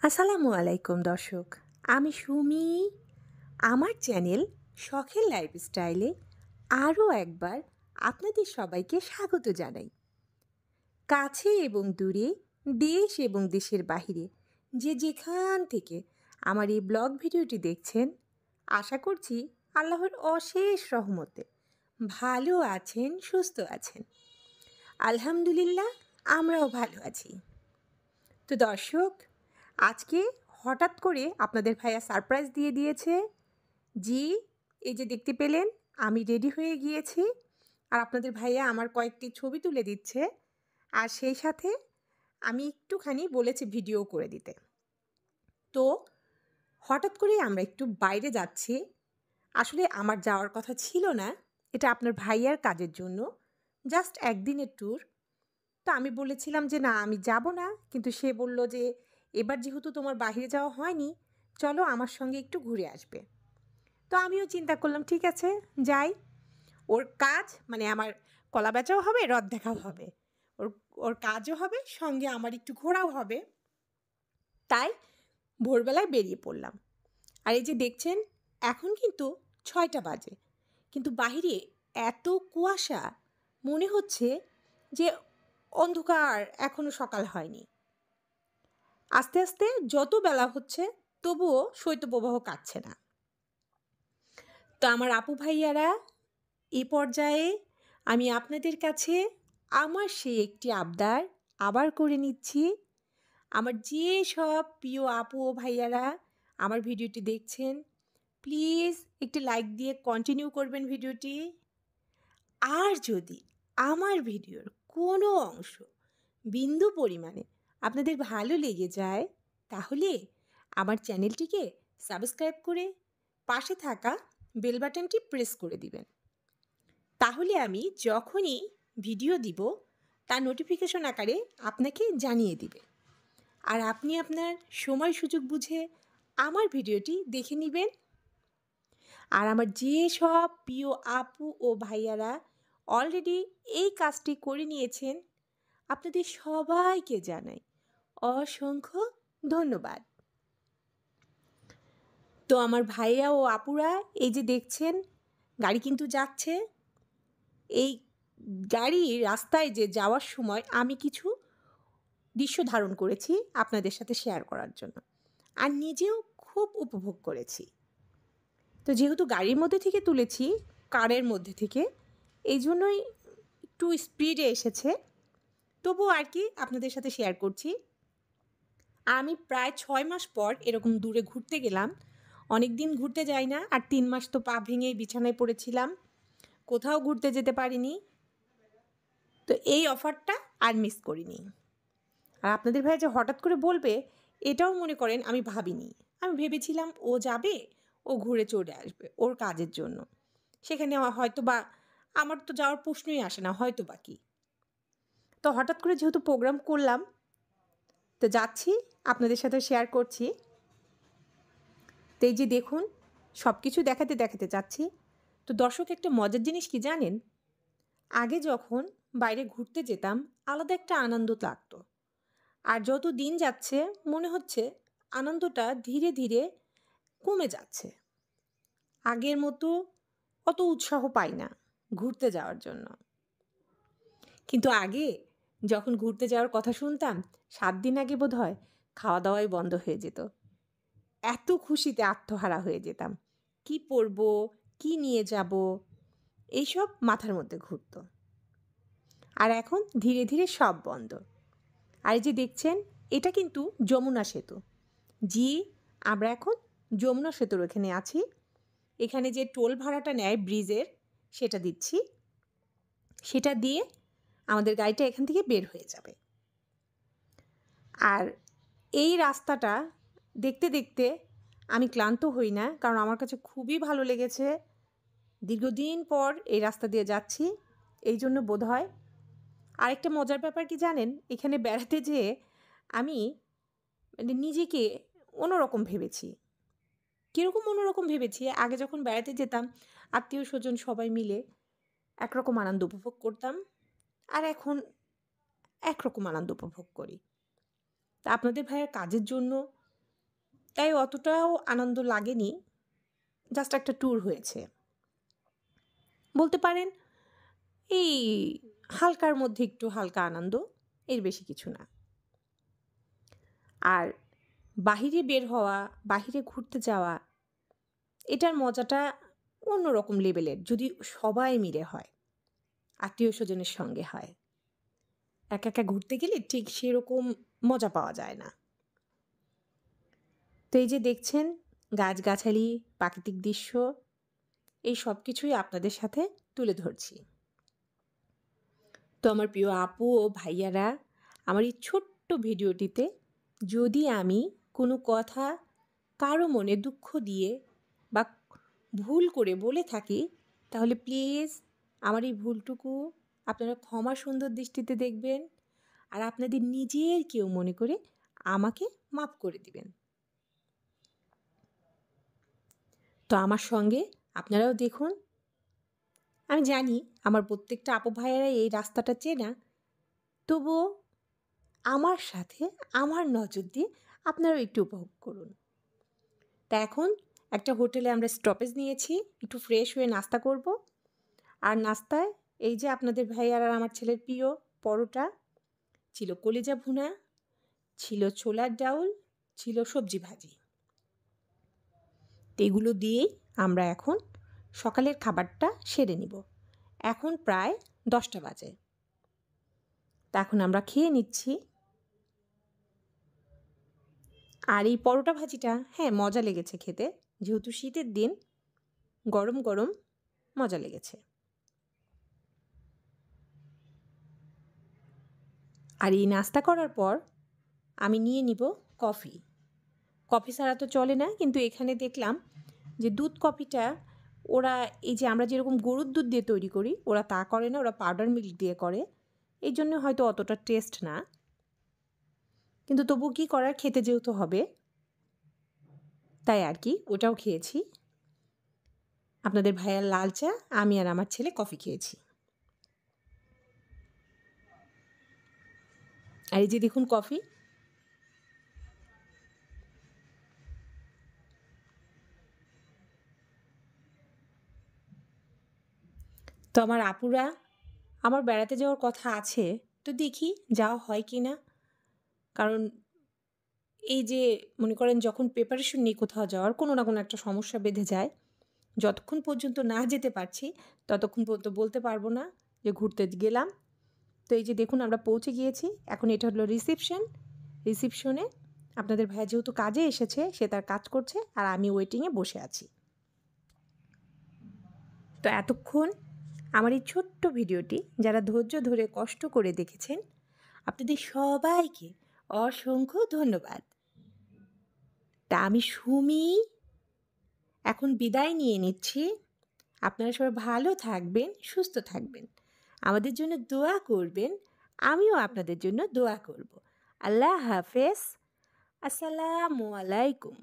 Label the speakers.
Speaker 1: আসসালামু আলাইকুম দর্শক, আমি সুমি। আমার চ্যানেল শখের লাইফস্টাইলে আরও একবার আপনাদের সবাইকে স্বাগত জানাই। কাছে এবং দূরে, দেশ এবং দেশের বাহিরে যে যেখান থেকে আমার এই ব্লগ ভিডিওটি দেখছেন, আশা করছি আল্লাহর অশেষ রহমতে ভালো আছেন, সুস্থ আছেন। আলহামদুলিল্লাহ, আমরাও ভালো আছি। তো দর্শক, আজকে হঠাৎ করে আপনাদের ভাইয়া সারপ্রাইজ দিয়ে দিয়েছে। জি, এই যে দেখতে পেলেন, আমি রেডি হয়ে গিয়েছি আর আপনাদের ভাইয়া আমার কয়েকটি ছবি তুলে দিচ্ছে, আর সেই সাথে আমি একটুখানি বলেছি ভিডিও করে দিতে। তো হঠাৎ করেই আমরা একটু বাইরে যাচ্ছি। আসলে আমার যাওয়ার কথা ছিল না, এটা আপনার ভাইয়ার কাজের জন্য, জাস্ট একদিনের ট্যুর। তো আমি বলেছিলাম যে না, আমি যাব না, কিন্তু সে বলল যে এবার যেহেতু তোমার বাইরে যাওয়া হয়নি, চলো আমার সঙ্গে একটু ঘুরে আসবে। তো আমিও চিন্তা করলাম ঠিক আছে, যাই। ওর কাজ মানে আমার কলা বেচাও হবে, রথ দেখাও হবে, ওর ওর কাজও হবে, সঙ্গে আমার একটু ঘোরাও হবে। তাই ভোরবেলায় বেরিয়ে পড়লাম। আর এই যে দেখছেন, এখন কিন্তু 6টা বাজে, কিন্তু বাহিরে এত কুয়াশা, মনে হচ্ছে যে অন্ধকার, এখনো সকাল হয়নি। আস্তে আস্তে যত বেলা হচ্ছে, তবুও শৈত্যপ্রবাহ কাটছে না। তো আমার আপু ভাইয়ারা, এ পর্যায়ে আমি আপনাদের কাছে আমার সেই একটি আবদার আবার করে নিচ্ছি। আমার যে সব প্রিয় আপু ও ভাইয়ারা আমার ভিডিওটি দেখছেন, প্লিজ একটি লাইক দিয়ে কন্টিনিউ করবেন ভিডিওটি। আর যদি আমার ভিডিওর কোনো অংশ বিন্দু পরিমাণে আপনাদের ভালো লেগে যায়, তাহলে আমার চ্যানেলটিকে সাবস্ক্রাইব করে পাশে থাকা বেল বাটনটি প্রেস করে দিবেন। তাহলে আমি যখনই ভিডিও দিব, তার নোটিফিকেশন আকারে আপনাকে জানিয়ে দিবে। আর আপনি আপনার সময় সুযোগ বুঝে আমার ভিডিওটি দেখে নেবেন। আর আমার যে সব প্রিয় আপু ও ভাইয়ারা অলরেডি এই কাজটি করে নিয়েছেন, আপনাদের সবাইকে জানাই অসংখ্য ধন্যবাদ। তো আমার ভাইয়া ও আপুরা, এই যে দেখছেন, গাড়ি কিন্তু যাচ্ছে। এই গাড়ি রাস্তায় যে যাওয়ার সময় আমি কিছু দৃশ্য ধারণ করেছি আপনাদের সাথে শেয়ার করার জন্য, আর নিজেও খুব উপভোগ করেছি। তো যেহেতু গাড়ির মধ্যে থেকে তুলেছি, কারের মধ্যে থেকে, এই জন্যই একটু স্পিডে এসেছে, তবুও আর কি আপনাদের সাথে শেয়ার করছি। আমি প্রায় 6 মাস পর এরকম দূরে ঘুরতে গেলাম। অনেক দিন ঘুরতে যাই না, আর 3 মাস তো পা ভেঙেই বিছানায় পড়েছিলাম, কোথাও ঘুরতে যেতে পারিনি। তো এই অফারটা আর মিস করিনি। আর আপনাদের ভাই যে হঠাৎ করে বলবে, এটাও মনে করেন আমি ভাবিনি। আমি ভেবেছিলাম ও যাবে, ও ঘুরে চলে আসবে ওর কাজের জন্য, সেখানে হয়তো বা আমার তো যাওয়ার প্রশ্নই আসে না, হয়তো বা কি। তো হঠাৎ করে যেহেতু প্রোগ্রাম করলাম, তো যাচ্ছি, আপনাদের সাথে শেয়ার করছি। তো এই যে দেখুন, সব কিছু দেখাতে দেখাতে যাচ্ছি। তো দর্শক, একটা মজার জিনিস কি জানেন, আগে যখন বাইরে ঘুরতে যেতাম আলাদা একটা আনন্দ লাগতো, আর যত দিন যাচ্ছে মনে হচ্ছে আনন্দটা ধীরে ধীরে কমে যাচ্ছে। আগের মতো অত উৎসাহ পাই না ঘুরতে যাওয়ার জন্য। কিন্তু আগে যখন ঘুরতে যাওয়ার কথা শুনতাম, 7 দিন আগে বোধহয় খাওয়া দাওয়াই বন্ধ হয়ে যেত। এত খুশিতে আত্মহারা হয়ে যেতাম, কি পরবো, কি নিয়ে যাব, এইসব মাথার মধ্যে ঘুরতো। আর এখন ধীরে ধীরে সব বন্ধ। আর এই যে দেখছেন, এটা কিন্তু যমুনা সেতু। জি, আমরা এখন যমুনা সেতুর এখানে আছি। এখানে যে টোল ভাড়াটা নেয় ব্রিজের, সেটা দিচ্ছি। সেটা দিয়ে আমাদের গাড়িটা এখান থেকে বের হয়ে যাবে। আর এই রাস্তাটা দেখতে দেখতে আমি ক্লান্ত হই না, কারণ আমার কাছে খুবই ভালো লেগেছে। দীর্ঘদিন পর এই রাস্তা দিয়ে যাচ্ছি, এই জন্য বোধ হয়। আরেকটা মজার ব্যাপার কি জানেন, এখানে বেড়াতে যেয়ে আমি মানে নিজেকে অন্যরকম ভেবেছি। কীরকম অন্যরকম ভেবেছি, আগে যখন বেড়াতে যেতাম আত্মীয় স্বজন সবাই মিলে একরকম আনন্দ উপভোগ করতাম, আর এখন একরকম আনন্দ উপভোগ করি। তা আপনাদের ভাইয়ের কাজের জন্য তাই অতটাও আনন্দ লাগেনি, জাস্ট একটা ট্যুর হয়েছে বলতে পারেন। এই হালকার মধ্যে একটু হালকা আনন্দ, এর বেশি কিছু না। আর বাহিরে বের হওয়া, বাহিরে ঘুরতে যাওয়া, এটার মজাটা অন্যরকম লেভেলের যদি সবাই মিলে হয়, আত্মীয় স্বজনের সঙ্গে হয়। একা একা ঘুরতে গেলে ঠিক সেরকম মজা পাওয়া যায় না। তো এই যে দেখছেন গাছগাছালি, প্রাকৃতিক দৃশ্য, এই সব কিছুই আপনাদের সাথে তুলে ধরছি। তো আমার প্রিয় আপু ও ভাইয়ারা, আমার এই ছোট্ট ভিডিওটিতে যদি আমি কোনো কথা কারো মনে দুঃখ দিয়ে বা ভুল করে বলে থাকি, তাহলে প্লিজ আমার এই ভুলটুকু আপনারা ক্ষমা সুন্দর দৃষ্টিতে দেখবেন, আর আপনাদের নিজের কেউ মনে করে আমাকে মাফ করে দিবেন। তো আমার সঙ্গে আপনারাও দেখুন। আমি জানি আমার প্রত্যেকটা আপু ভাইয়েরা এই রাস্তাটা চেনা, তবুও আমার সাথে আমার নজর দিয়ে আপনারাও একটু উপভোগ করুন। তা এখন একটা হোটেলে আমরা স্টপেজ নিয়েছি, একটু ফ্রেশ হয়ে নাস্তা করব। আর নাস্তায় এই যে আপনাদের ভাইয়ার আর আমার ছেলের প্রিয় পরোটা, ছিল কলিজা ভুনা, ছিল ছোলার ডাউল, ছিল সবজি ভাজি। এগুলো দিয়েই আমরা এখন সকালের খাবারটা সেরে নিব। এখন প্রায় 10টা বাজে। তা এখন আমরা খেয়ে নিচ্ছি। আর এই পরোটা ভাজিটা হ্যাঁ মজা লেগেছে খেতে, যেহেতু শীতের দিন, গরম গরম মজা লেগেছে। আর এই নাস্তা করার পর আমি নিয়ে নিব কফি। কফি ছাড়া তো চলে না, কিন্তু এখানে দেখলাম যে দুধ কফিটা ওরা, এই যে আমরা যেরকম গরুর দুধ দিয়ে তৈরি করি, ওরা তা করে না, ওরা পাউডার মিল্ক দিয়ে করে। এই জন্য হয়তো অতটা টেস্ট না, কিন্তু তবু কী করার, খেতে যেহেতু হবে তাই আর কি ওটাও খেয়েছি। আপনাদের ভাইয়ার লাল চা, আমি আর আমার ছেলে কফি খেয়েছি। আর এই যে দেখুন কফি। তো আমার আপুরা, আমার বেড়াতে যাওয়ার কথা আছে, তো দেখি যাওয়া হয় কি না। কারণ এই যে মনে করেন যখন প্রিপারেশন নিই কোথাও যাওয়ার, কোনো না কোনো একটা সমস্যা বেঁধে যায়। যতক্ষণ পর্যন্ত না যেতে পারছি ততক্ষণ পর্যন্ত বলতে পারবো না যে ঘুরতে গেলাম। তো এই যে দেখুন আমরা পৌঁছে গিয়েছি। এখন এটা হলো রিসেপশন। রিসেপশনে আপনাদের ভাইয়া যেহেতু কাজে এসেছে, সে তার কাজ করছে আর আমি ওয়েটিংয়ে বসে আছি। তো এতক্ষণ আমার এই ছোট্ট ভিডিওটি যারা ধৈর্য ধরে কষ্ট করে দেখেছেন, আপনাদের সবাইকে অসংখ্য ধন্যবাদ। তা আমি সুমি এখন বিদায় নিয়ে নিচ্ছি। আপনারা সবাই ভালো থাকবেন, সুস্থ থাকবেন, আমাদের জন্য দোয়া করবেন। আমিও আপনাদের জন্য দোয়া করব। আল্লাহ হাফেজ। আসসালামু আলাইকুম।